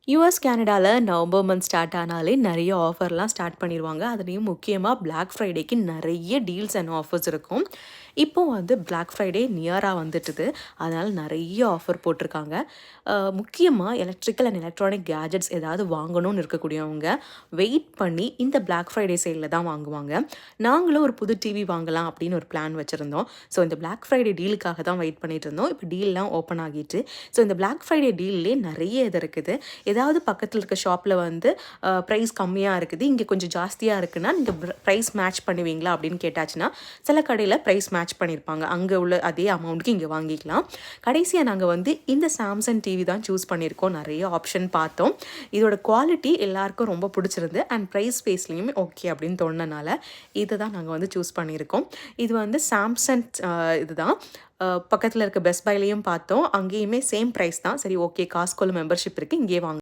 US, கேனடாவில் November month start ஆனாலே நிறைய ஆஃபர்லாம் ஸ்டார்ட் பண்ணிடுவாங்க. அதுலேயும் முக்கியமாக பிளாக் ஃப்ரைடேக்கு நிறைய டீல்ஸ் அண்ட் ஆஃபர்ஸ் இருக்கும். இப்போ வந்து பிளாக் ஃப்ரைடே நியராக வந்துட்டுது. அதனால் நிறைய ஆஃபர் போட்டிருக்காங்க. முக்கியமாக எலக்ட்ரிக்கல் அண்ட் எலக்ட்ரானிக் கேஜெட்ஸ் ஏதாவது வாங்கணும்னு இருக்கக்கூடியவங்க வெயிட் பண்ணி இந்த பிளாக் ஃப்ரைடே சேலில் தான் வாங்குவாங்க. நாங்களும் ஒரு புது டிவி வாங்கலாம் அப்படின்னு ஒரு பிளான் வச்சுருந்தோம். ஸோ இந்த பிளாக் ஃப்ரைடே டீலுக்காக தான் வெயிட் பண்ணிட்டு இருந்தோம். இப்போ டீல்லாம் ஓப்பன் ஆகிட்டு. ஸோ இந்த பிளாக் ஃப்ரைடே டீல்லே நிறைய இது இருக்குது. ஏதாவது பக்கத்தில் இருக்க ஷாப்பில் வந்து ப்ரைஸ் கம்மியாக இருக்குது, இங்கே கொஞ்சம் ஜாஸ்தியாக இருக்குன்னா நீங்கள் ப்ரைஸ் மேட்ச் பண்ணுவீங்களா அப்படின்னு கேட்டாச்சுன்னா சில கடையில் ப்ரைஸ் மேட்ச் பண்ணியிருப்பாங்க. அங்கே உள்ள அதே அமௌண்ட்டுக்கு இங்கே வாங்கிக்கலாம். கடைசியாக நாங்கள் வந்து இந்த சாம்சங் டிவி தான் சூஸ் பண்ணியிருக்கோம். நிறைய ஆப்ஷன் பார்த்தோம். இதோட குவாலிட்டி எல்லாருக்கும் ரொம்ப பிடிச்சிருந்து அண்ட் ப்ரைஸ் ஸ்பேஸ்லேயுமே ஓகே அப்படின்னு தோணுனால இதை தான் நாங்கள் வந்து சூஸ் பண்ணியிருக்கோம். இது வந்து சாம்சங் இதுதான். பக்கத்தில் இருக்க பெஸ்ட் பைலையும் பார்த்தோம். அங்கேயுமே சேம் ப்ரைஸ் தான். சரி ஓகே, காஸ்கோல மெம்பர்ஷிப் இருக்குது, இங்கேயே வாங்க